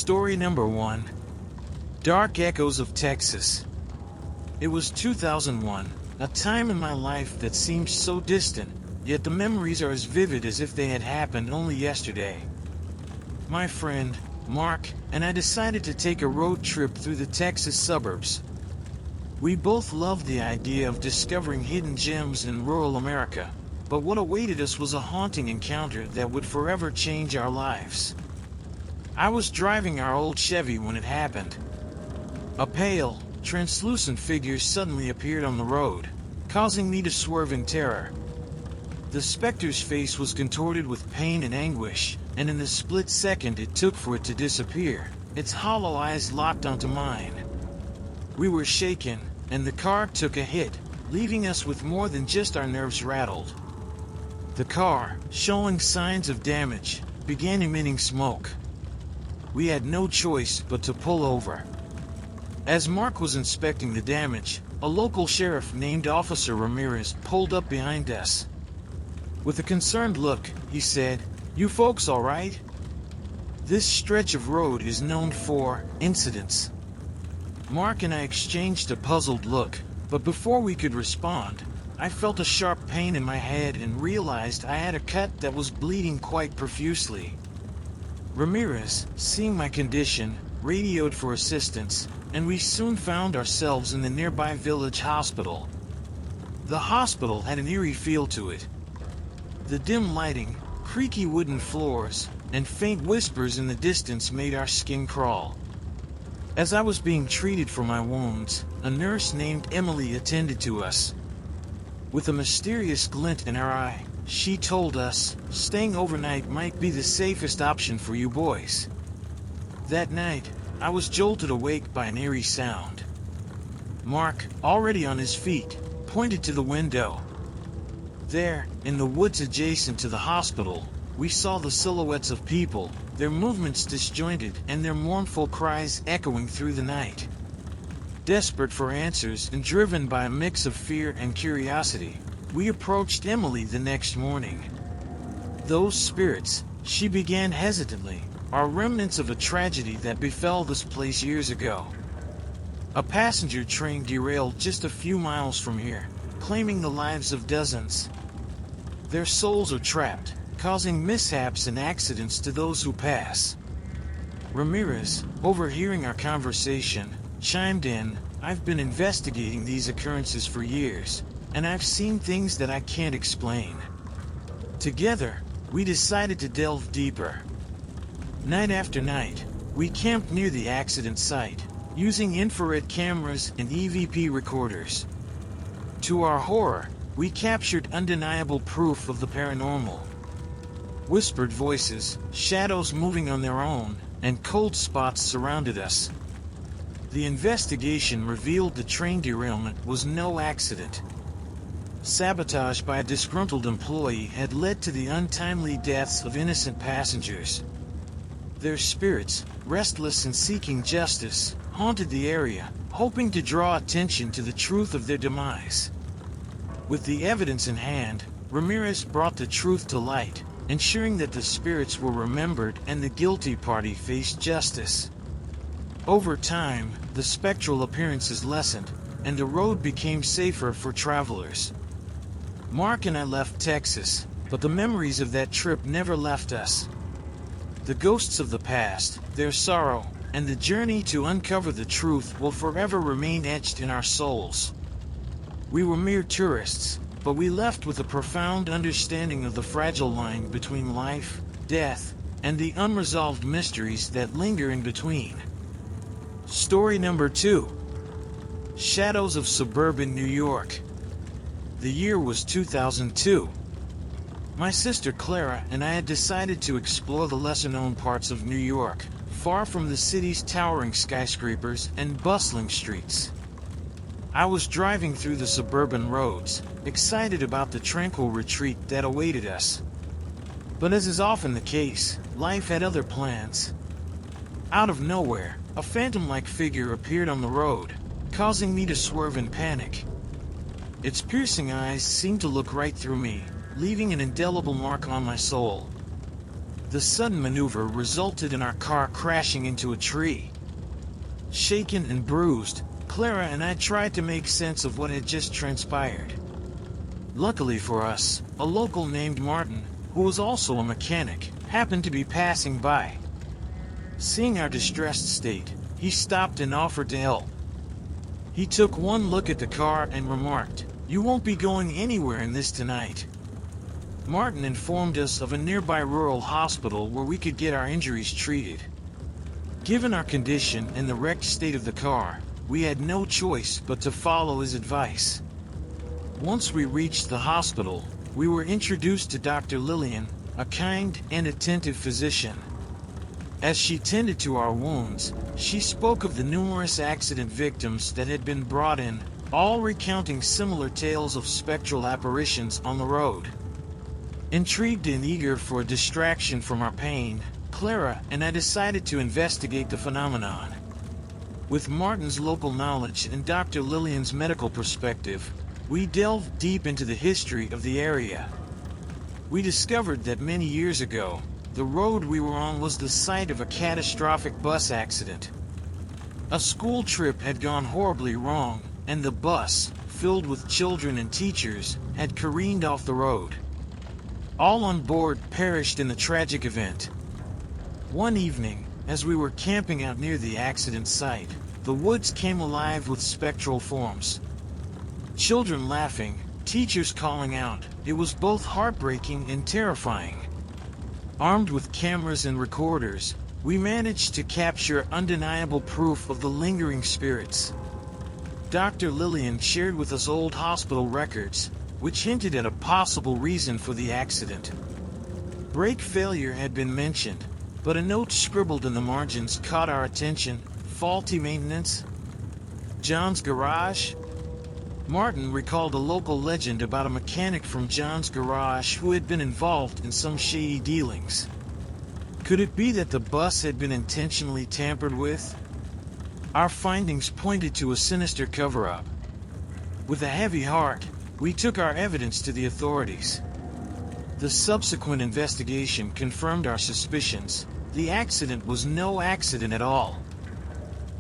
Story number 1. Dark Echoes of Texas. It was 2001, a time in my life that seems so distant, yet the memories are as vivid as if they had happened only yesterday. My friend, Mark, and I decided to take a road trip through the Texas suburbs. We both loved the idea of discovering hidden gems in rural America, but what awaited us was a haunting encounter that would forever change our lives. I was driving our old Chevy when it happened. A pale, translucent figure suddenly appeared on the road, causing me to swerve in terror. The specter's face was contorted with pain and anguish, and in the split second it took for it to disappear, its hollow eyes locked onto mine. We were shaken, and the car took a hit, leaving us with more than just our nerves rattled. The car, showing signs of damage, began emitting smoke. We had no choice but to pull over. As Mark was inspecting the damage, a local sheriff named Officer Ramirez pulled up behind us. With a concerned look, he said, "You folks all right?" This stretch of road is known for incidents. Mark and I exchanged a puzzled look, but before we could respond, I felt a sharp pain in my head and realized I had a cut that was bleeding quite profusely. Ramirez, seeing my condition, radioed for assistance, and we soon found ourselves in the nearby village hospital. The hospital had an eerie feel to it. The dim lighting, creaky wooden floors, and faint whispers in the distance made our skin crawl. As I was being treated for my wounds, a nurse named Emily attended to us. With a mysterious glint in her eye, she told us, staying overnight might be the safest option for you boys. That night, I was jolted awake by an eerie sound. Mark, already on his feet, pointed to the window. There, in the woods adjacent to the hospital, we saw the silhouettes of people, their movements disjointed and their mournful cries echoing through the night. Desperate for answers and driven by a mix of fear and curiosity, we approached Emily the next morning. "Those spirits," she began hesitantly, "are remnants of a tragedy that befell this place years ago. A passenger train derailed just a few miles from here, claiming the lives of dozens. Their souls are trapped, causing mishaps and accidents to those who pass." Ramirez, overhearing our conversation, chimed in, "I've been investigating these occurrences for years, and I've seen things that I can't explain." Together, we decided to delve deeper. Night after night, we camped near the accident site, using infrared cameras and EVP recorders. To our horror, we captured undeniable proof of the paranormal. Whispered voices, shadows moving on their own, and cold spots surrounded us. The investigation revealed the train derailment was no accident. Sabotage by a disgruntled employee had led to the untimely deaths of innocent passengers. Their spirits, restless and seeking justice, haunted the area, hoping to draw attention to the truth of their demise. With the evidence in hand, Ramirez brought the truth to light, ensuring that the spirits were remembered and the guilty party faced justice. Over time, the spectral appearances lessened, and the road became safer for travelers. Mark and I left Texas, but the memories of that trip never left us. The ghosts of the past, their sorrow, and the journey to uncover the truth will forever remain etched in our souls. We were mere tourists, but we left with a profound understanding of the fragile line between life, death, and the unresolved mysteries that linger in between. Story number 2. Shadows of Suburban New York. The year was 2002. My sister Clara and I had decided to explore the lesser-known parts of New York, far from the city's towering skyscrapers and bustling streets. I was driving through the suburban roads, excited about the tranquil retreat that awaited us. But as is often the case, life had other plans. Out of nowhere, a phantom-like figure appeared on the road, causing me to swerve in panic. Its piercing eyes seemed to look right through me, leaving an indelible mark on my soul. The sudden maneuver resulted in our car crashing into a tree. Shaken and bruised, Clara and I tried to make sense of what had just transpired. Luckily for us, a local named Martin, who was also a mechanic, happened to be passing by. Seeing our distressed state, he stopped and offered to help. He took one look at the car and remarked, "You won't be going anywhere in this tonight." Martin informed us of a nearby rural hospital where we could get our injuries treated. Given our condition and the wrecked state of the car, we had no choice but to follow his advice. Once we reached the hospital, we were introduced to Dr. Lillian, a kind and attentive physician. As she tended to our wounds, she spoke of the numerous accident victims that had been brought in, all recounting similar tales of spectral apparitions on the road. Intrigued and eager for a distraction from our pain, Clara and I decided to investigate the phenomenon. With Martin's local knowledge and Dr. Lillian's medical perspective, we delved deep into the history of the area. We discovered that many years ago, the road we were on was the site of a catastrophic bus accident. A school trip had gone horribly wrong, and the bus, filled with children and teachers, had careened off the road. All on board perished in the tragic event. One evening, as we were camping out near the accident site, the woods came alive with spectral forms. Children laughing, teachers calling out. It was both heartbreaking and terrifying. Armed with cameras and recorders, we managed to capture undeniable proof of the lingering spirits. Dr. Lillian shared with us old hospital records, which hinted at a possible reason for the accident. Brake failure had been mentioned, but a note scribbled in the margins caught our attention. Faulty maintenance? John's garage? Martin recalled a local legend about a mechanic from John's garage who had been involved in some shady dealings. Could it be that the bus had been intentionally tampered with? Our findings pointed to a sinister cover-up. With a heavy heart, we took our evidence to the authorities. The subsequent investigation confirmed our suspicions. The accident was no accident at all.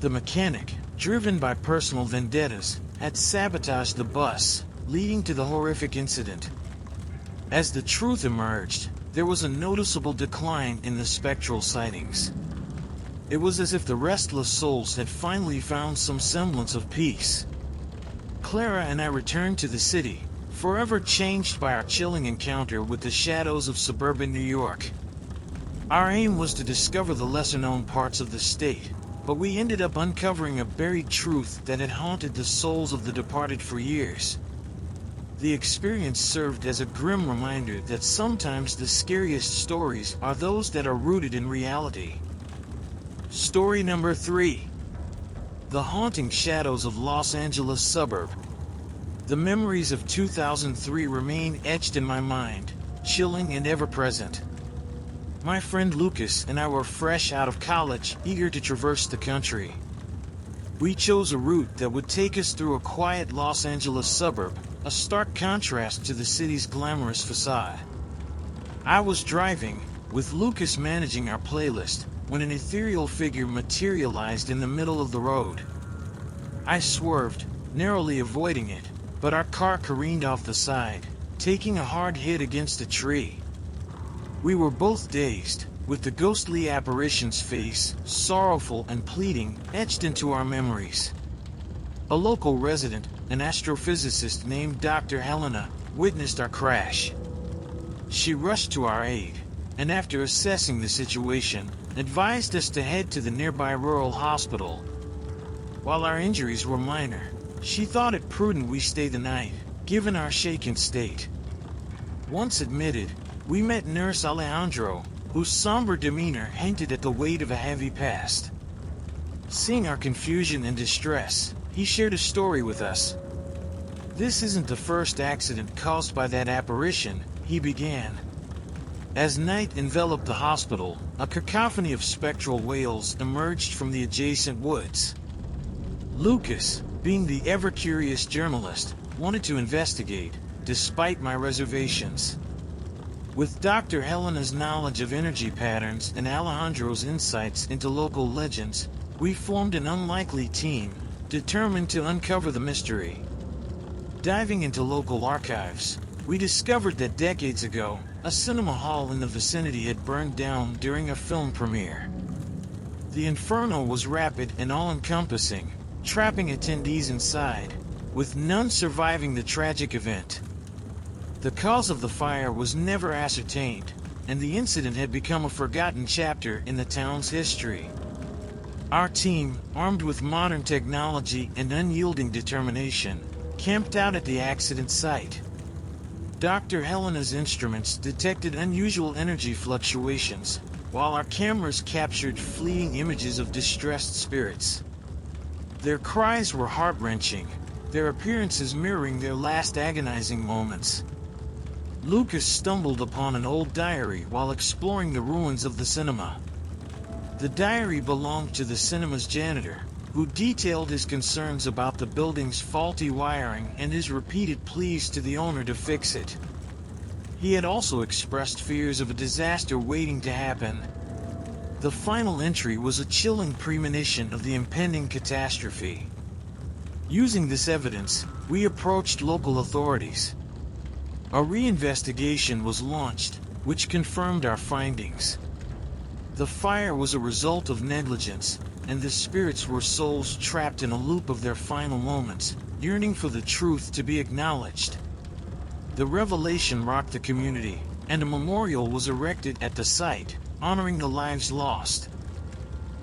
The mechanic, driven by personal vendettas, had sabotaged the bus, leading to the horrific incident. As the truth emerged, there was a noticeable decline in the spectral sightings. It was as if the restless souls had finally found some semblance of peace. Clara and I returned to the city, forever changed by our chilling encounter with the shadows of suburban New York. Our aim was to discover the lesser-known parts of the state, but we ended up uncovering a buried truth that had haunted the souls of the departed for years. The experience served as a grim reminder that sometimes the scariest stories are those that are rooted in reality. Story number 3. The haunting shadows of Los Angeles suburb. The memories of 2003 remain etched in my mind, chilling and ever-present. My friend Lucas and I were fresh out of college, eager to traverse the country. We chose a route that would take us through a quiet Los Angeles suburb, a stark contrast to the city's glamorous facade. I was driving, with Lucas managing our playlist, when an ethereal figure materialized in the middle of the road. I swerved, narrowly avoiding it, but our car careened off the side, taking a hard hit against a tree. We were both dazed, with the ghostly apparition's face, sorrowful and pleading, etched into our memories. A local resident, an astrophysicist named Dr. Helena, witnessed our crash. She rushed to our aid, and after assessing the situation, advised us to head to the nearby rural hospital. While our injuries were minor, she thought it prudent we stay the night, given our shaken state. Once admitted, we met Nurse Alejandro, whose somber demeanor hinted at the weight of a heavy past. Seeing our confusion and distress, he shared a story with us. "This isn't the first accident caused by that apparition," he began. As night enveloped the hospital, a cacophony of spectral wails emerged from the adjacent woods. Lucas, being the ever-curious journalist, wanted to investigate, despite my reservations. With Dr. Helena's knowledge of energy patterns and Alejandro's insights into local legends, we formed an unlikely team, determined to uncover the mystery. Diving into local archives, we discovered that decades ago, a cinema hall in the vicinity had burned down during a film premiere. The inferno was rapid and all-encompassing, trapping attendees inside, with none surviving the tragic event. The cause of the fire was never ascertained, and the incident had become a forgotten chapter in the town's history. Our team, armed with modern technology and unyielding determination, camped out at the accident site. Dr. Helena's instruments detected unusual energy fluctuations, while our cameras captured fleeting images of distressed spirits. Their cries were heart-wrenching, their appearances mirroring their last agonizing moments. Lucas stumbled upon an old diary while exploring the ruins of the cinema. The diary belonged to the cinema's janitor, who detailed his concerns about the building's faulty wiring and his repeated pleas to the owner to fix it. He had also expressed fears of a disaster waiting to happen. The final entry was a chilling premonition of the impending catastrophe. Using this evidence, we approached local authorities. A reinvestigation was launched, which confirmed our findings. The fire was a result of negligence, and the spirits were souls trapped in a loop of their final moments, yearning for the truth to be acknowledged. The revelation rocked the community, and a memorial was erected at the site, honoring the lives lost.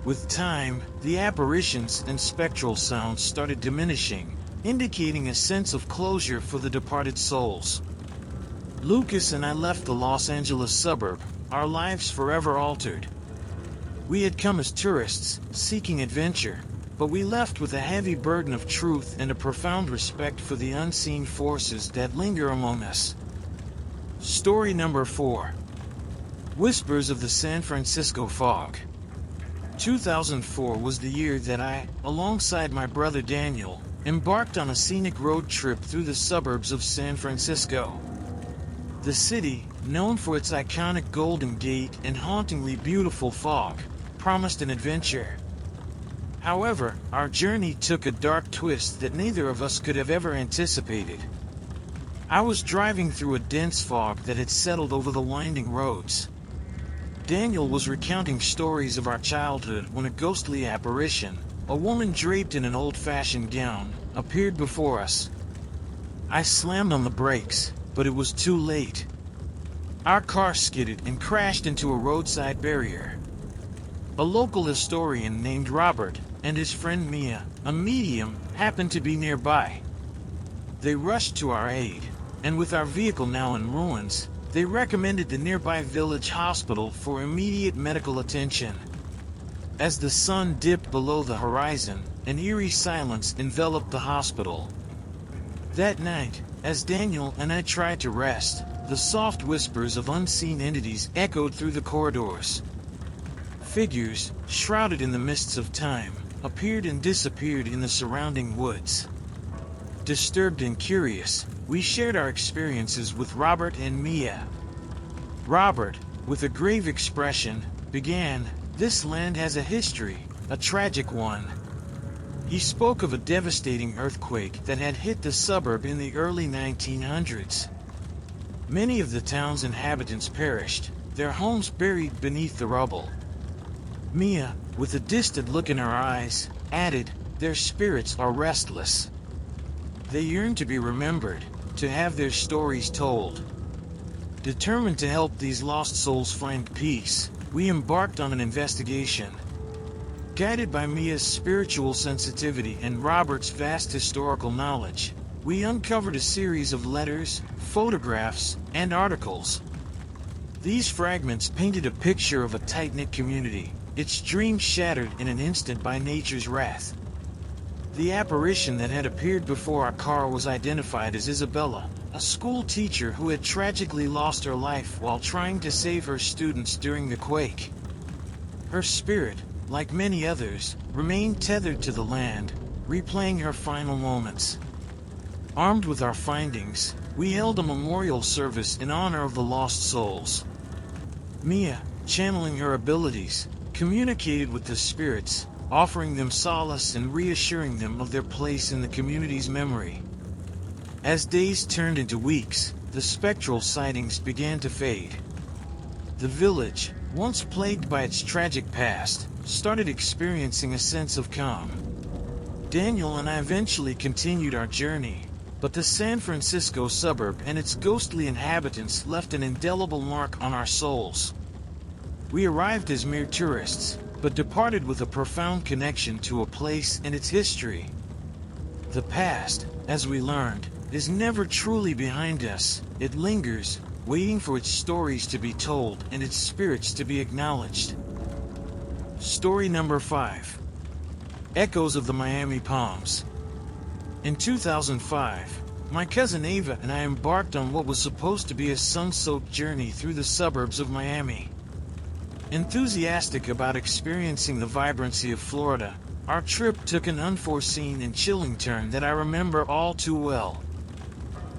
With time, the apparitions and spectral sounds started diminishing, indicating a sense of closure for the departed souls. Lucas and I left the Los Angeles suburb, our lives forever altered. We had come as tourists, seeking adventure, but we left with a heavy burden of truth and a profound respect for the unseen forces that linger among us. Story number 4. Whispers of the San Francisco Fog. 2004 was the year that I, alongside my brother Daniel, embarked on a scenic road trip through the suburbs of San Francisco. The city, known for its iconic Golden Gate and hauntingly beautiful fog, promised an adventure. However, our journey took a dark twist that neither of us could have ever anticipated. I was driving through a dense fog that had settled over the winding roads. Daniel was recounting stories of our childhood when a ghostly apparition, a woman draped in an old-fashioned gown, appeared before us. I slammed on the brakes, but it was too late. Our car skidded and crashed into a roadside barrier. A local historian named Robert and his friend Mia, a medium, happened to be nearby. They rushed to our aid, and with our vehicle now in ruins, they recommended the nearby village hospital for immediate medical attention. As the sun dipped below the horizon, an eerie silence enveloped the hospital. That night, as Daniel and I tried to rest, the soft whispers of unseen entities echoed through the corridors. Figures, shrouded in the mists of time, appeared and disappeared in the surrounding woods. Disturbed and curious, we shared our experiences with Robert and Mia. Robert, with a grave expression, began, "This land has a history, a tragic one." He spoke of a devastating earthquake that had hit the suburb in the early 1900s. Many of the town's inhabitants perished, their homes buried beneath the rubble. Mia, with a distant look in her eyes, added, "Their spirits are restless. They yearn to be remembered, to have their stories told." Determined to help these lost souls find peace, we embarked on an investigation. Guided by Mia's spiritual sensitivity and Robert's vast historical knowledge, we uncovered a series of letters, photographs, and articles. These fragments painted a picture of a tight-knit community, its dreams shattered in an instant by nature's wrath. The apparition that had appeared before our car was identified as Isabella, a school teacher who had tragically lost her life while trying to save her students during the quake. Her spirit, like many others, remained tethered to the land, replaying her final moments. Armed with our findings, we held a memorial service in honor of the lost souls. Mia, channeling her abilities, communicated with the spirits, offering them solace and reassuring them of their place in the community's memory. As days turned into weeks, the spectral sightings began to fade. The village, once plagued by its tragic past, started experiencing a sense of calm. Daniel and I eventually continued our journey, but the San Francisco suburb and its ghostly inhabitants left an indelible mark on our souls. We arrived as mere tourists, but departed with a profound connection to a place and its history. The past, as we learned, is never truly behind us. It lingers, waiting for its stories to be told and its spirits to be acknowledged. Story number 5. Echoes of the Miami Palms. In 2005, my cousin Ava and I embarked on what was supposed to be a sun-soaked journey through the suburbs of Miami. Enthusiastic about experiencing the vibrancy of Florida, our trip took an unforeseen and chilling turn that I remember all too well.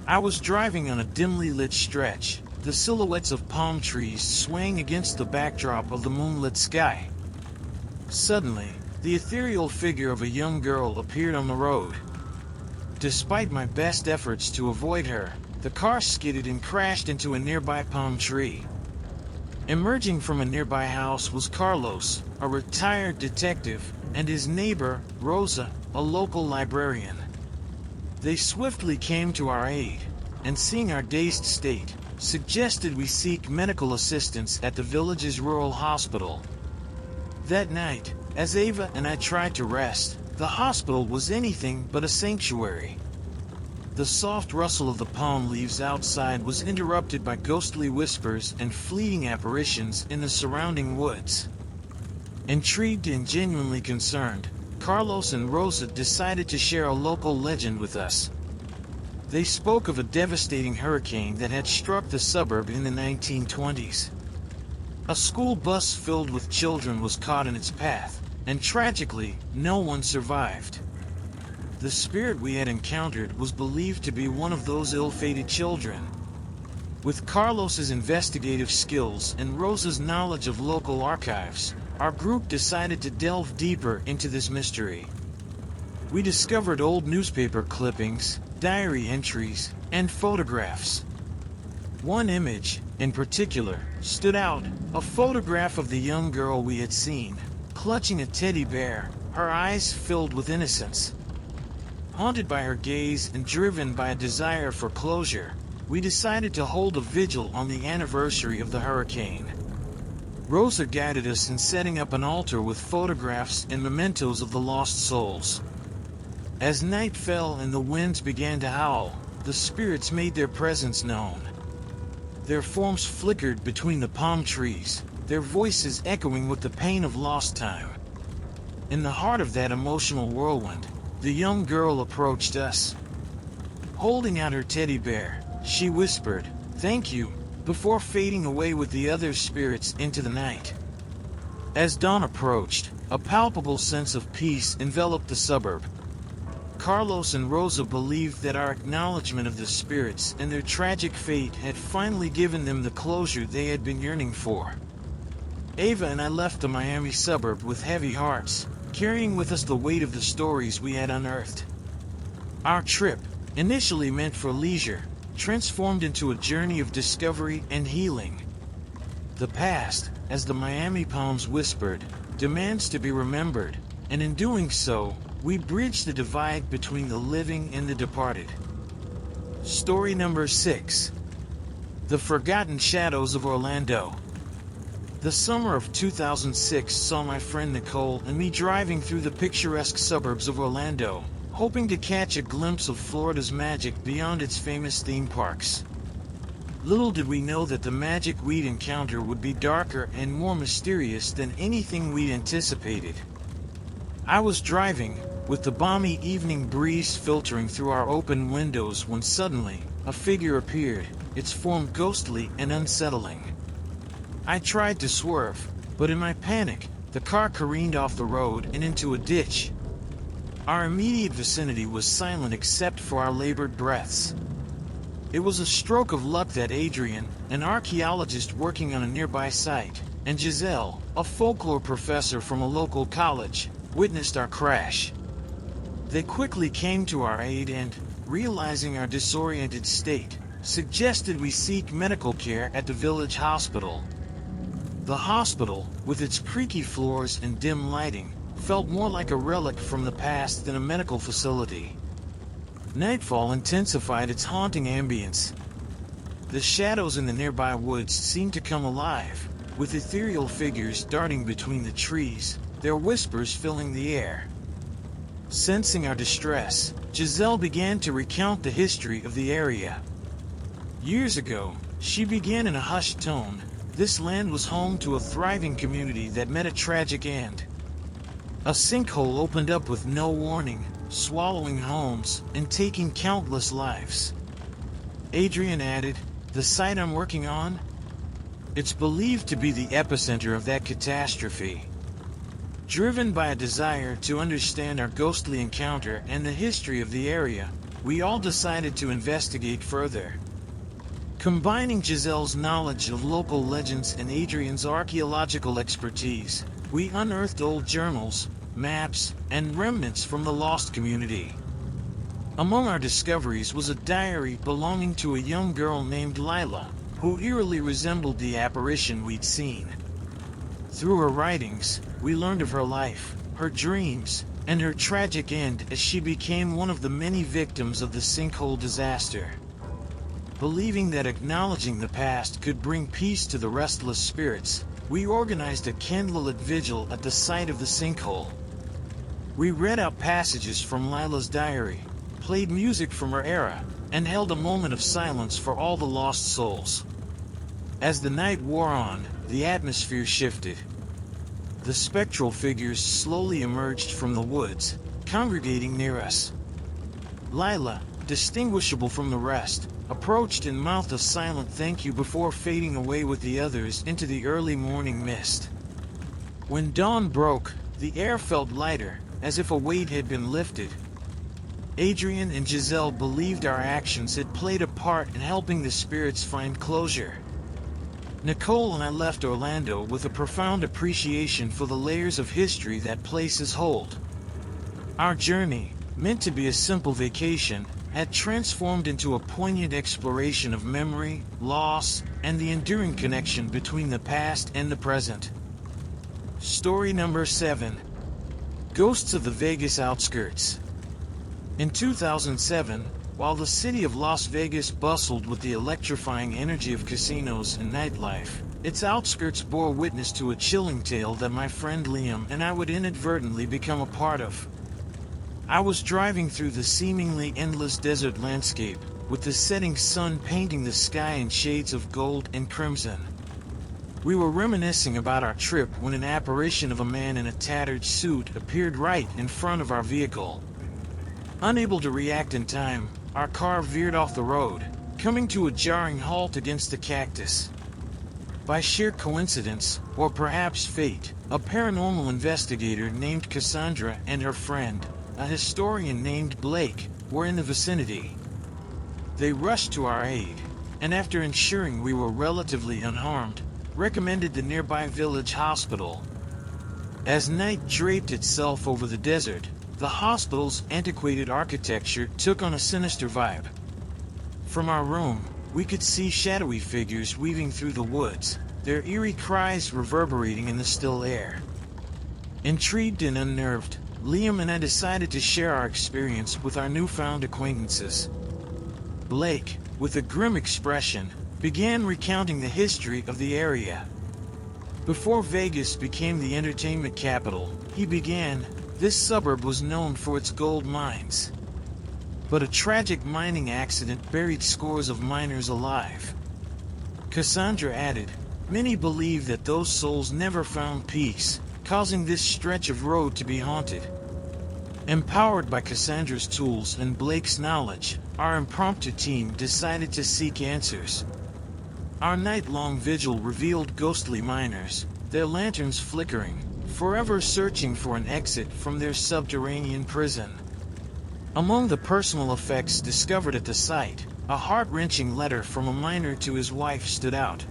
I was driving on a dimly lit stretch, the silhouettes of palm trees swaying against the backdrop of the moonlit sky. Suddenly, the ethereal figure of a young girl appeared on the road. Despite my best efforts to avoid her, the car skidded and crashed into a nearby palm tree. Emerging from a nearby house was Carlos, a retired detective, and his neighbor, Rosa, a local librarian. They swiftly came to our aid, and seeing our dazed state, suggested we seek medical assistance at the village's rural hospital. That night, as Ava and I tried to rest, the hospital was anything but a sanctuary. The soft rustle of the palm leaves outside was interrupted by ghostly whispers and fleeting apparitions in the surrounding woods. Intrigued and genuinely concerned, Carlos and Rosa decided to share a local legend with us. They spoke of a devastating hurricane that had struck the suburb in the 1920s. A school bus filled with children was caught in its path, and tragically, no one survived. The spirit we had encountered was believed to be one of those ill-fated children. With Carlos's investigative skills and Rosa's knowledge of local archives, our group decided to delve deeper into this mystery. We discovered old newspaper clippings, diary entries, and photographs. One image, in particular, stood out, a photograph of the young girl we had seen, clutching a teddy bear, her eyes filled with innocence. Haunted by her gaze and driven by a desire for closure, we decided to hold a vigil on the anniversary of the hurricane. Rosa guided us in setting up an altar with photographs and mementos of the lost souls. As night fell and the winds began to howl, the spirits made their presence known. Their forms flickered between the palm trees, their voices echoing with the pain of lost time. In the heart of that emotional whirlwind, the young girl approached us. Holding out her teddy bear, she whispered, "Thank you," before fading away with the other spirits into the night. As dawn approached, a palpable sense of peace enveloped the suburb. Carlos and Rosa believed that our acknowledgement of the spirits and their tragic fate had finally given them the closure they had been yearning for. Ava and I left the Miami suburb with heavy hearts, carrying with us the weight of the stories we had unearthed. Our trip, initially meant for leisure, transformed into a journey of discovery and healing. The past, as the Miami Palms whispered, demands to be remembered, and in doing so, we bridge the divide between the living and the departed. Story number 6. The Forgotten Shadows of Orlando. The summer of 2006 saw my friend Nicole and me driving through the picturesque suburbs of Orlando, hoping to catch a glimpse of Florida's magic beyond its famous theme parks. Little did we know that the magic we'd encounter would be darker and more mysterious than anything we'd anticipated. I was driving, with the balmy evening breeze filtering through our open windows when suddenly, a figure appeared, its form ghostly and unsettling. I tried to swerve, but in my panic, the car careened off the road and into a ditch. Our immediate vicinity was silent except for our labored breaths. It was a stroke of luck that Adrian, an archaeologist working on a nearby site, and Giselle, a folklore professor from a local college, witnessed our crash. They quickly came to our aid and, realizing our disoriented state, suggested we seek medical care at the village hospital. The hospital, with its creaky floors and dim lighting, felt more like a relic from the past than a medical facility. Nightfall intensified its haunting ambience. The shadows in the nearby woods seemed to come alive, with ethereal figures darting between the trees, their whispers filling the air. Sensing our distress, Giselle began to recount the history of the area. Years ago, she began in a hushed tone, this land was home to a thriving community that met a tragic end. A sinkhole opened up with no warning, swallowing homes and taking countless lives. Adrian added, "The site I'm working on? It's believed to be the epicenter of that catastrophe." Driven by a desire to understand our ghostly encounter and the history of the area, we all decided to investigate further. Combining Giselle's knowledge of local legends and Adrian's archaeological expertise, we unearthed old journals, maps, and remnants from the lost community. Among our discoveries was a diary belonging to a young girl named Lila, who eerily resembled the apparition we'd seen. Through her writings, we learned of her life, her dreams, and her tragic end as she became one of the many victims of the sinkhole disaster. Believing that acknowledging the past could bring peace to the restless spirits, we organized a candlelit vigil at the site of the sinkhole. We read out passages from Lila's diary, played music from her era, and held a moment of silence for all the lost souls. As the night wore on, the atmosphere shifted. The spectral figures slowly emerged from the woods, congregating near us. Lila, distinguishable from the rest, approached and mouthed a silent thank you before fading away with the others into the early morning mist. When dawn broke, the air felt lighter, as if a weight had been lifted. Adrian and Giselle believed our actions had played a part in helping the spirits find closure. Nicole and I left Orlando with a profound appreciation for the layers of history that places hold. Our journey, meant to be a simple vacation, had transformed into a poignant exploration of memory, loss, and the enduring connection between the past and the present. Story number 7. Ghosts of the Vegas Outskirts. In 2007, while the city of Las Vegas bustled with the electrifying energy of casinos and nightlife, its outskirts bore witness to a chilling tale that my friend Liam and I would inadvertently become a part of. I was driving through the seemingly endless desert landscape, with the setting sun painting the sky in shades of gold and crimson. We were reminiscing about our trip when an apparition of a man in a tattered suit appeared right in front of our vehicle. Unable to react in time, our car veered off the road, coming to a jarring halt against the cactus. By sheer coincidence, or perhaps fate, a paranormal investigator named Cassandra and her friend, a historian named Blake, were in the vicinity. They rushed to our aid, and after ensuring we were relatively unharmed, recommended the nearby village hospital. As night draped itself over the desert, the hospital's antiquated architecture took on a sinister vibe. From our room, we could see shadowy figures weaving through the woods, their eerie cries reverberating in the still air. Intrigued and unnerved, Liam and I decided to share our experience with our newfound acquaintances. Blake, with a grim expression, began recounting the history of the area. Before Vegas became the entertainment capital, he began, this suburb was known for its gold mines. But a tragic mining accident buried scores of miners alive. Cassandra added, many believe that those souls never found peace, causing this stretch of road to be haunted. Empowered by Cassandra's tools and Blake's knowledge, our impromptu team decided to seek answers. Our night-long vigil revealed ghostly miners, their lanterns flickering, forever searching for an exit from their subterranean prison. Among the personal effects discovered at the site, A heart-wrenching letter from a miner to his wife stood out.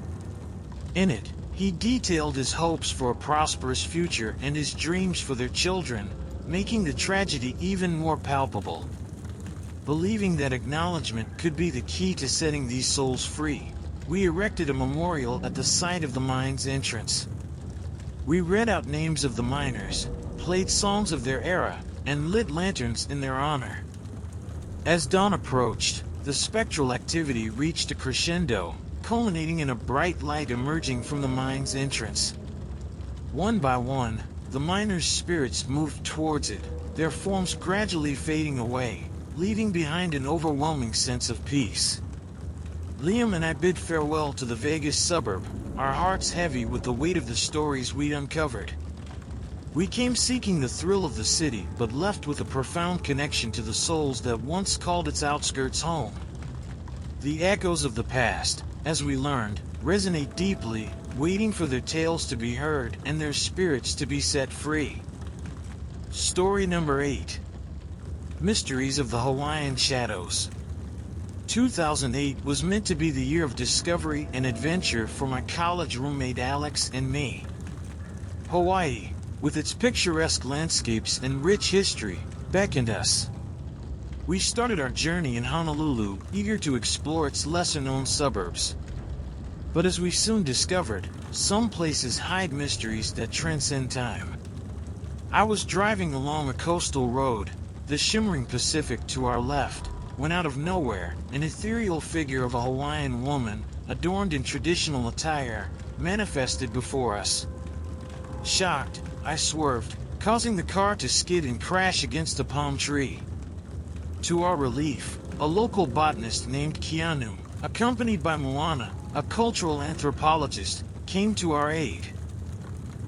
In it, he detailed his hopes for a prosperous future and his dreams for their children, making the tragedy even more palpable. Believing that acknowledgement could be the key to setting these souls free, we erected a memorial at the site of the mine's entrance. We read out names of the miners, played songs of their era, and lit lanterns in their honor. As dawn approached, the spectral activity reached a crescendo, culminating in a bright light emerging from the mine's entrance. One by one, the miners' spirits moved towards it, their forms gradually fading away, leaving behind an overwhelming sense of peace. Liam and I bid farewell to the Vegas suburb, our hearts heavy with the weight of the stories we'd uncovered. We came seeking the thrill of the city, but left with a profound connection to the souls that once called its outskirts home. The echoes of the past, as we learned, resonate deeply, waiting for their tales to be heard and their spirits to be set free. Story number 8. Mysteries of the Hawaiian Shadows. 2008 was meant to be the year of discovery and adventure for my college roommate Alex and me. Hawaii, with its picturesque landscapes and rich history, beckoned us. We started our journey in Honolulu, eager to explore its lesser-known suburbs. But as we soon discovered, some places hide mysteries that transcend time. I was driving along a coastal road, the shimmering Pacific to our left, when out of nowhere, an ethereal figure of a Hawaiian woman, adorned in traditional attire, manifested before us. Shocked, I swerved, causing the car to skid and crash against a palm tree. To our relief, a local botanist named Keanu, accompanied by Moana, a cultural anthropologist, came to our aid.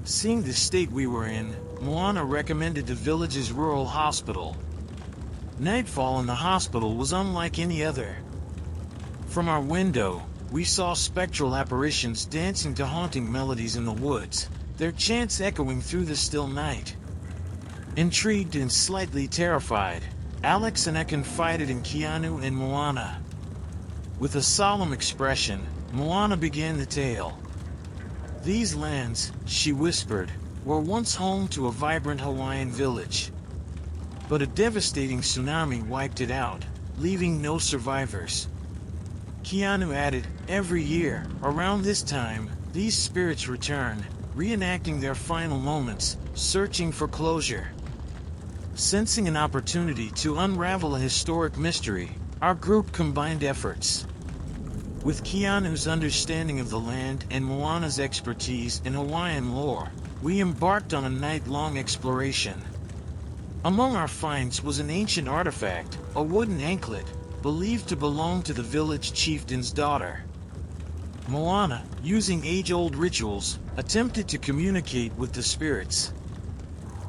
Seeing the state we were in, Moana recommended the village's rural hospital. Nightfall in the hospital was unlike any other. From our window, we saw spectral apparitions dancing to haunting melodies in the woods, their chants echoing through the still night. Intrigued and slightly terrified, Alex and I confided in Keanu and Moana. With a solemn expression, Moana began the tale. These lands, she whispered, were once home to a vibrant Hawaiian village. But a devastating tsunami wiped it out, leaving no survivors. Keanu added, every year, around this time, these spirits return, reenacting their final moments, searching for closure. Sensing an opportunity to unravel a historic mystery, our group combined efforts. With Keanu's understanding of the land and Moana's expertise in Hawaiian lore, we embarked on a night-long exploration. Among our finds was an ancient artifact, a wooden anklet, believed to belong to the village chieftain's daughter. Moana, using age-old rituals, attempted to communicate with the spirits.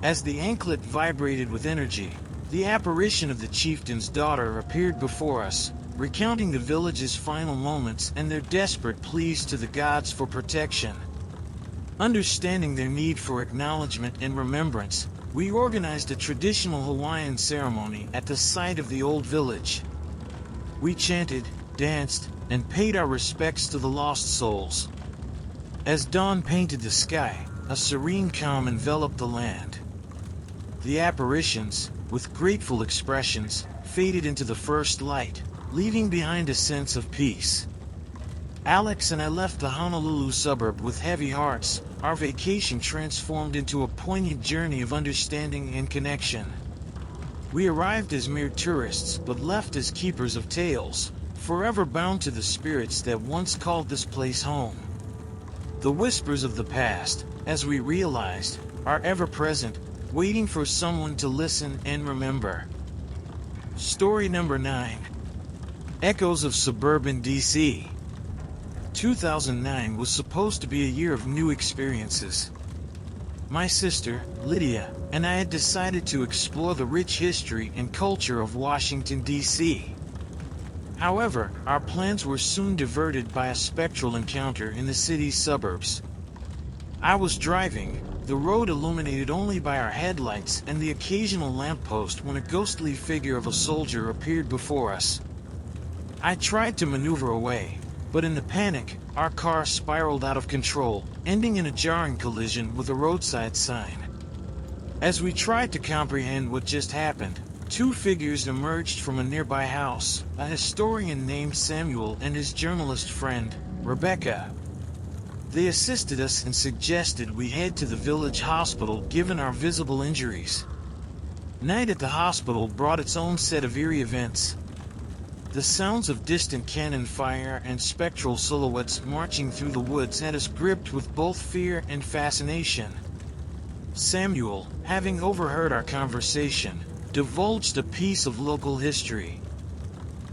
As the anklet vibrated with energy, the apparition of the chieftain's daughter appeared before us, recounting the village's final moments and their desperate pleas to the gods for protection. Understanding their need for acknowledgement and remembrance, we organized a traditional Hawaiian ceremony at the site of the old village. We chanted, danced, and paid our respects to the lost souls. As dawn painted the sky, a serene calm enveloped the land. The apparitions, with grateful expressions, faded into the first light, leaving behind a sense of peace. Alex and I left the Honolulu suburb with heavy hearts, our vacation transformed into a poignant journey of understanding and connection. We arrived as mere tourists but left as keepers of tales, forever bound to the spirits that once called this place home. The whispers of the past, as we realized, are ever present, waiting for someone to listen and remember. Story number 9. Echoes of Suburban DC. 2009 was supposed to be a year of new experiences. My sister, Lydia, and I had decided to explore the rich history and culture of Washington, D.C. However, our plans were soon diverted by a spectral encounter in the city's suburbs. I was driving, the road illuminated only by our headlights and the occasional lamppost, when a ghostly figure of a soldier appeared before us. I tried to maneuver away, but in the panic, our car spiraled out of control, ending in a jarring collision with a roadside sign. As we tried to comprehend what just happened, two figures emerged from a nearby house, a historian named Samuel and his journalist friend, Rebecca. They assisted us and suggested we head to the village hospital given our visible injuries. Night at the hospital brought its own set of eerie events. The sounds of distant cannon fire and spectral silhouettes marching through the woods had us gripped with both fear and fascination. Samuel, having overheard our conversation, divulged a piece of local history.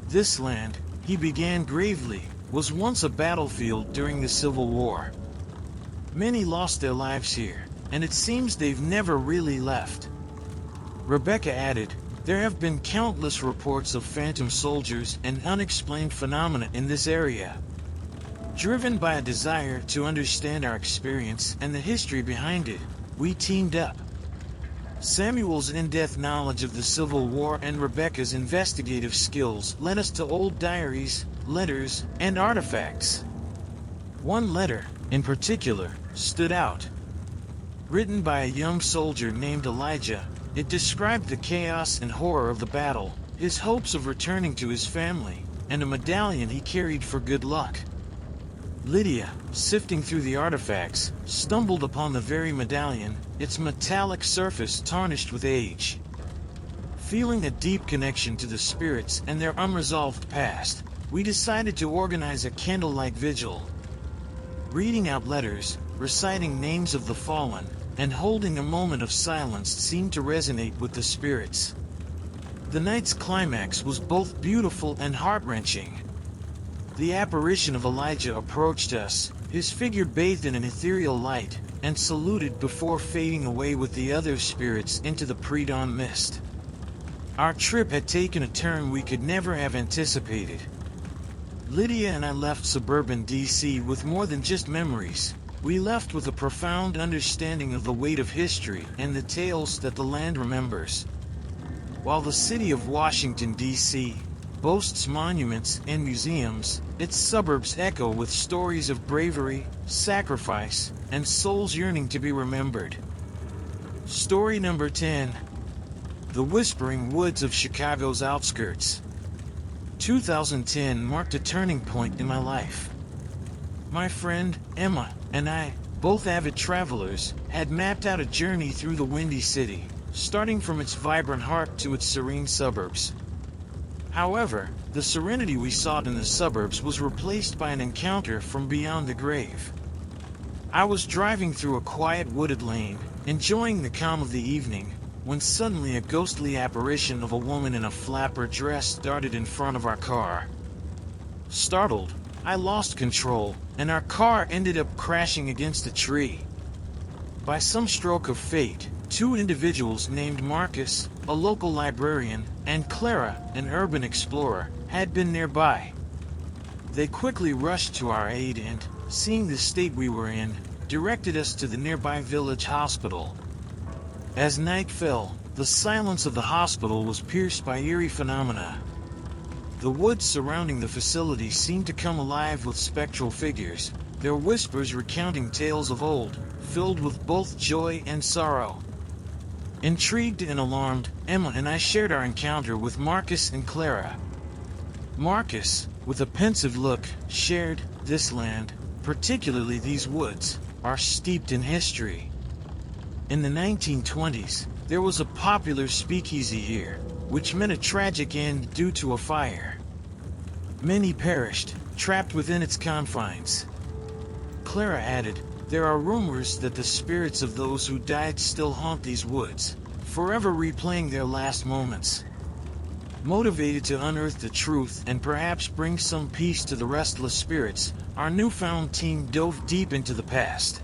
This land, he began gravely, was once a battlefield during the Civil War. Many lost their lives here, and it seems they've never really left. Rebecca added, there have been countless reports of phantom soldiers and unexplained phenomena in this area. Driven by a desire to understand our experience and the history behind it, we teamed up. Samuel's in-depth knowledge of the Civil War and Rebecca's investigative skills led us to old diaries, letters, and artifacts. One letter, in particular, stood out. Written by a young soldier named Elijah, it described the chaos and horror of the battle, his hopes of returning to his family, and a medallion he carried for good luck. Lydia, sifting through the artifacts, stumbled upon the very medallion, its metallic surface tarnished with age. Feeling a deep connection to the spirits and their unresolved past, we decided to organize a candlelight vigil. Reading out letters, reciting names of the fallen, and holding a moment of silence seemed to resonate with the spirits. The night's climax was both beautiful and heart-wrenching. The apparition of Elijah approached us, his figure bathed in an ethereal light, and saluted before fading away with the other spirits into the pre-dawn mist. Our trip had taken a turn we could never have anticipated. Lydia and I left suburban DC with more than just memories. We left with a profound understanding of the weight of history and the tales that the land remembers. While the city of Washington, D.C. boasts monuments and museums, its suburbs echo with stories of bravery, sacrifice, and souls yearning to be remembered. Story number 10. The Whispering Woods of Chicago's Outskirts. 2010 marked a turning point in my life. My friend, Emma, and I, both avid travelers, had mapped out a journey through the Windy City, starting from its vibrant heart to its serene suburbs. However, the serenity we sought in the suburbs was replaced by an encounter from beyond the grave. I was driving through a quiet wooded lane, enjoying the calm of the evening, when suddenly a ghostly apparition of a woman in a flapper dress darted in front of our car. Startled, I lost control, and our car ended up crashing against a tree. By some stroke of fate, two individuals named Marcus, a local librarian, and Clara, an urban explorer, had been nearby. They quickly rushed to our aid and, seeing the state we were in, directed us to the nearby village hospital. As night fell, the silence of the hospital was pierced by eerie phenomena. The woods surrounding the facility seemed to come alive with spectral figures, their whispers recounting tales of old, filled with both joy and sorrow. Intrigued and alarmed, Emma and I shared our encounter with Marcus and Clara. Marcus, with a pensive look, shared, "This land, particularly these woods, are steeped in history. In the 1920s, there was a popular speakeasy here, which met a tragic end due to a fire. Many perished, trapped within its confines." Clara added, "There are rumors that the spirits of those who died still haunt these woods, forever replaying their last moments." Motivated to unearth the truth and perhaps bring some peace to the restless spirits, our newfound team dove deep into the past.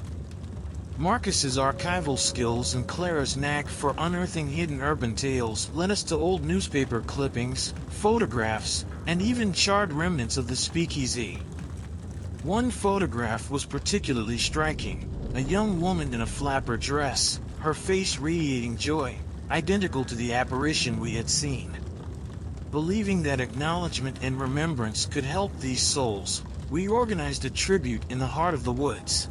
Marcus's archival skills and Clara's knack for unearthing hidden urban tales led us to old newspaper clippings, photographs, and even charred remnants of the speakeasy. One photograph was particularly striking, a young woman in a flapper dress, her face radiating joy, identical to the apparition we had seen. Believing that acknowledgement and remembrance could help these souls, we organized a tribute in the heart of the woods.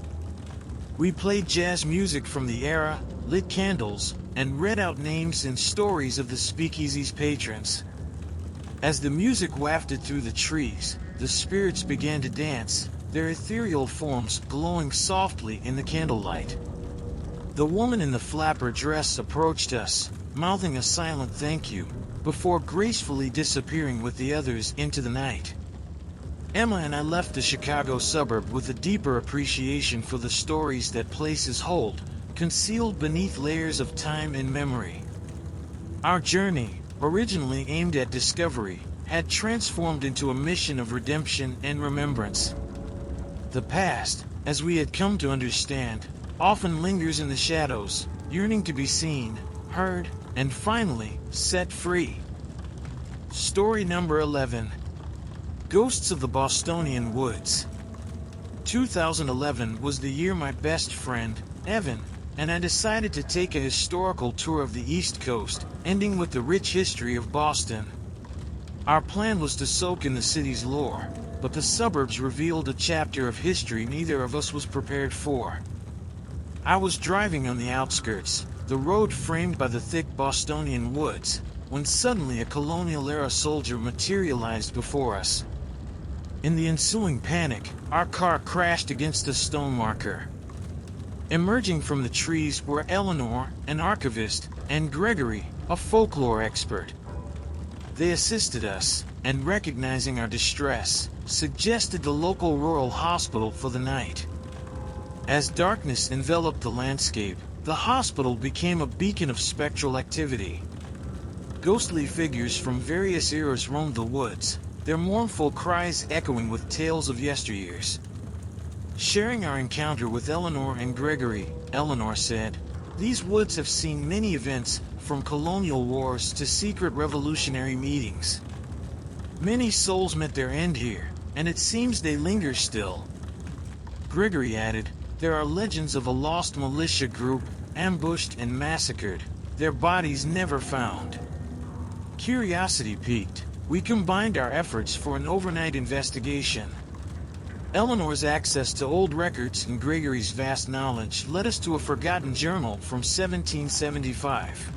We played jazz music from the era, lit candles, and read out names and stories of the speakeasy's patrons. As the music wafted through the trees, the spirits began to dance, their ethereal forms glowing softly in the candlelight. The woman in the flapper dress approached us, mouthing a silent thank you, before gracefully disappearing with the others into the night. Emma and I left the Chicago suburb with a deeper appreciation for the stories that places hold, concealed beneath layers of time and memory. Our journey, originally aimed at discovery, had transformed into a mission of redemption and remembrance. The past, as we had come to understand, often lingers in the shadows, yearning to be seen, heard, and finally, set free. Story number 11. Ghosts of the Bostonian Woods. 2011 was the year my best friend, Evan, and I decided to take a historical tour of the East Coast, ending with the rich history of Boston. Our plan was to soak in the city's lore, but the suburbs revealed a chapter of history neither of us was prepared for. I was driving on the outskirts, the road framed by the thick Bostonian woods, when suddenly a colonial-era soldier materialized before us. In the ensuing panic, our car crashed against a stone marker. Emerging from the trees were Eleanor, an archivist, and Gregory, a folklore expert. They assisted us, and recognizing our distress, suggested the local rural hospital for the night. As darkness enveloped the landscape, the hospital became a beacon of spectral activity. Ghostly figures from various eras roamed the woods, their mournful cries echoing with tales of yesteryears. Sharing our encounter with Eleanor and Gregory, Eleanor said, "These woods have seen many events, from colonial wars to secret revolutionary meetings. Many souls met their end here, and it seems they linger still." Gregory added, "There are legends of a lost militia group, ambushed and massacred, their bodies never found." Curiosity piqued, we combined our efforts for an overnight investigation. Eleanor's access to old records and Gregory's vast knowledge led us to a forgotten journal from 1775.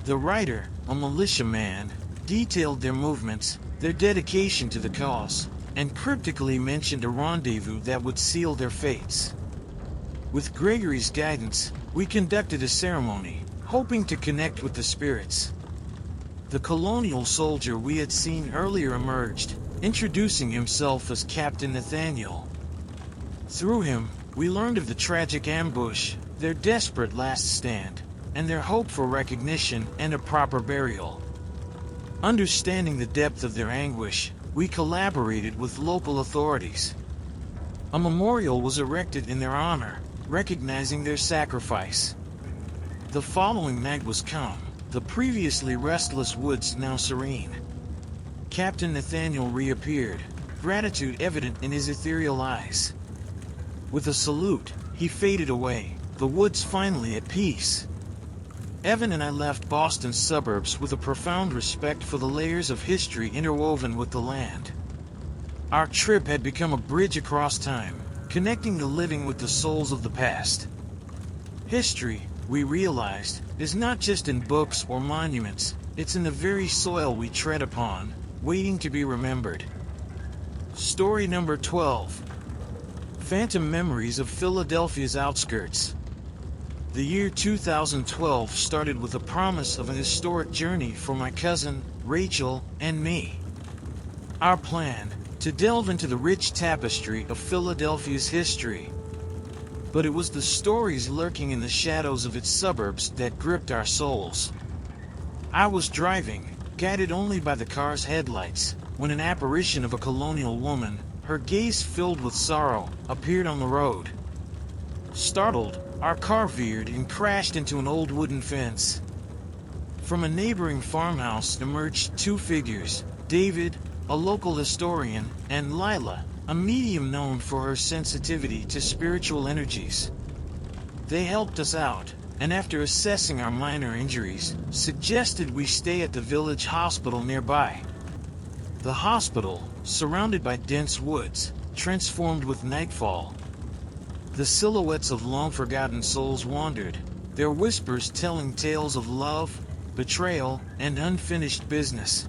The writer, a militiaman, detailed their movements, their dedication to the cause, and cryptically mentioned a rendezvous that would seal their fates. With Gregory's guidance, we conducted a ceremony, hoping to connect with the spirits. The colonial soldier we had seen earlier emerged, introducing himself as Captain Nathaniel. Through him, we learned of the tragic ambush, their desperate last stand, and their hope for recognition and a proper burial. Understanding the depth of their anguish, we collaborated with local authorities. A memorial was erected in their honor, recognizing their sacrifice. The following night was calm, the previously restless woods now serene. Captain Nathaniel reappeared, gratitude evident in his ethereal eyes. With a salute, he faded away, the woods finally at peace. Evan and I left Boston's suburbs with a profound respect for the layers of history interwoven with the land. Our trip had become a bridge across time, connecting the living with the souls of the past. History, we realized, is not just in books or monuments, it's in the very soil we tread upon, waiting to be remembered. Story number 12. Phantom Memories of Philadelphia's Outskirts. The year 2012 started with a promise of an historic journey for my cousin, Rachel, and me. Our plan, to delve into the rich tapestry of Philadelphia's history. But it was the stories lurking in the shadows of its suburbs that gripped our souls. I was driving, guided only by the car's headlights, when an apparition of a colonial woman, her gaze filled with sorrow, appeared on the road. Startled, our car veered and crashed into an old wooden fence. From a neighboring farmhouse emerged two figures, David, a local historian, and Lila, a medium known for her sensitivity to spiritual energies. They helped us out, and after assessing our minor injuries, suggested we stay at the village hospital nearby. The hospital, surrounded by dense woods, transformed with nightfall. The silhouettes of long-forgotten souls wandered, their whispers telling tales of love, betrayal, and unfinished business.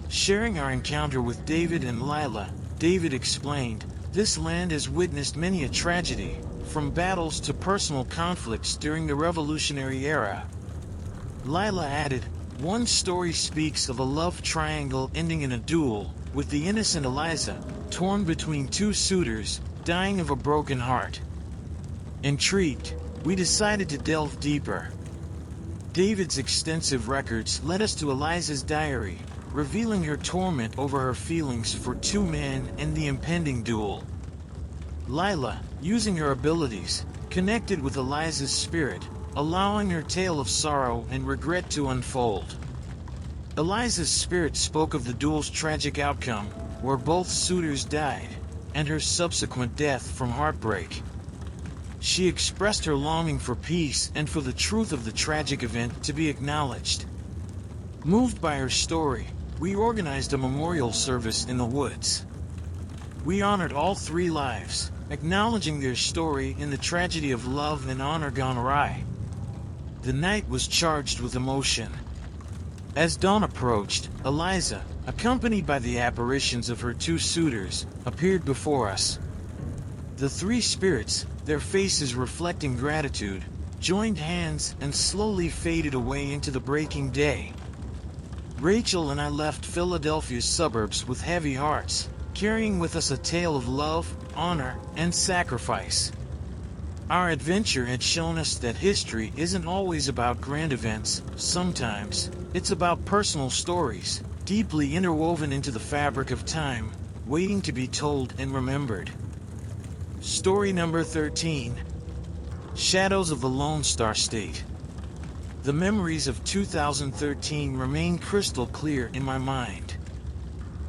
Sharing our encounter with David and Lila, David explained, "This land has witnessed many a tragedy, from battles to personal conflicts during the Revolutionary era." Lila added, "One story speaks of a love triangle ending in a duel, with the innocent Eliza, torn between two suitors, dying of a broken heart." Intrigued, we decided to delve deeper. David's extensive records led us to Eliza's diary, revealing her torment over her feelings for two men and the impending duel. Lila, using her abilities, connected with Eliza's spirit, allowing her tale of sorrow and regret to unfold. Eliza's spirit spoke of the duel's tragic outcome, where both suitors died, and her subsequent death from heartbreak. She expressed her longing for peace and for the truth of the tragic event to be acknowledged. Moved by her story, we organized a memorial service in the woods. We honored all three lives, acknowledging their story in the tragedy of love and honor gone awry. The night was charged with emotion. As dawn approached, Eliza, accompanied by the apparitions of her two suitors, appeared before us. The three spirits, their faces reflecting gratitude, joined hands and slowly faded away into the breaking day. Rachel and I left Philadelphia's suburbs with heavy hearts, carrying with us a tale of love, honor, and sacrifice. Our adventure had shown us that history isn't always about grand events. Sometimes, it's about personal stories, deeply interwoven into the fabric of time, waiting to be told and remembered. Story number 13. Shadows of the Lone Star State. The memories of 2013 remain crystal clear in my mind.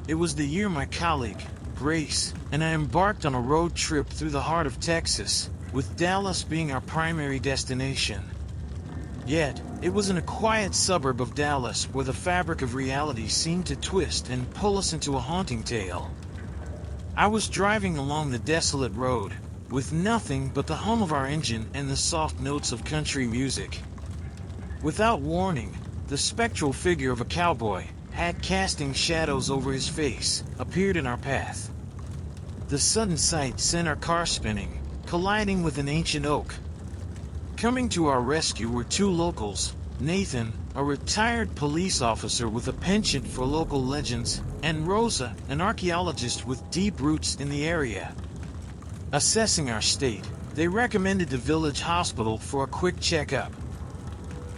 It was the year my colleague, Grace, and I embarked on a road trip through the heart of Texas, with Dallas being our primary destination. Yet, it was in a quiet suburb of Dallas where the fabric of reality seemed to twist and pull us into a haunting tale. I was driving along the desolate road, with nothing but the hum of our engine and the soft notes of country music. Without warning, the spectral figure of a cowboy, hat casting shadows over his face, appeared in our path. The sudden sight sent our car spinning, colliding with an ancient oak. Coming to our rescue were two locals, Nathan, a retired police officer with a penchant for local legends, and Rosa, an archaeologist with deep roots in the area. Assessing our state, they recommended the village hospital for a quick checkup.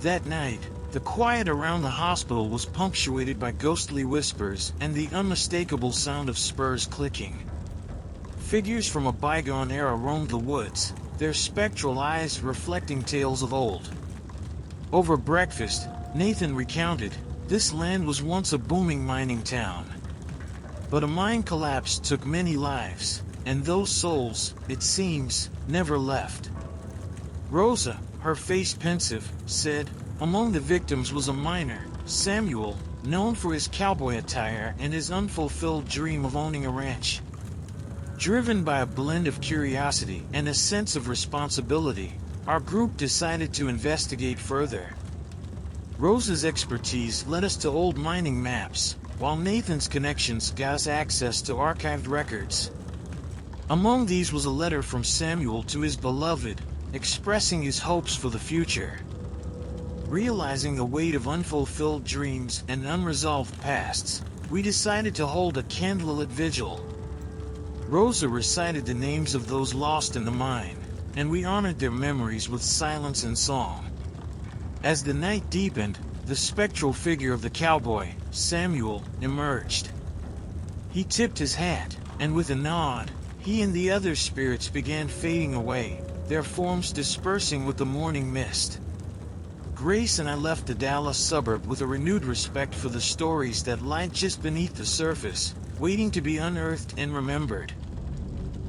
That night, the quiet around the hospital was punctuated by ghostly whispers and the unmistakable sound of spurs clicking. Figures from a bygone era roamed the woods, their spectral eyes reflecting tales of old. Over breakfast, Nathan recounted, this land was once a booming mining town. But a mine collapse took many lives, and those souls, it seems, never left. Rosa, her face pensive, said, among the victims was a miner, Samuel, known for his cowboy attire and his unfulfilled dream of owning a ranch. Driven by a blend of curiosity and a sense of responsibility, our group decided to investigate further. Rosa's expertise led us to old mining maps, while Nathan's connections got us access to archived records. Among these was a letter from Samuel to his beloved, expressing his hopes for the future. Realizing the weight of unfulfilled dreams and unresolved pasts, we decided to hold a candlelit vigil. Rosa recited the names of those lost in the mine, and we honored their memories with silence and song. As the night deepened, the spectral figure of the cowboy, Samuel, emerged. He tipped his hat, and with a nod, he and the other spirits began fading away, their forms dispersing with the morning mist. Grace and I left the Dallas suburb with a renewed respect for the stories that lie just beneath the surface, waiting to be unearthed and remembered.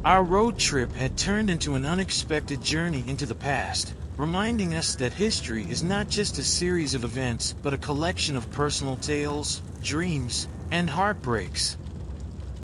Our road trip had turned into an unexpected journey into the past, reminding us that history is not just a series of events, but a collection of personal tales, dreams, and heartbreaks.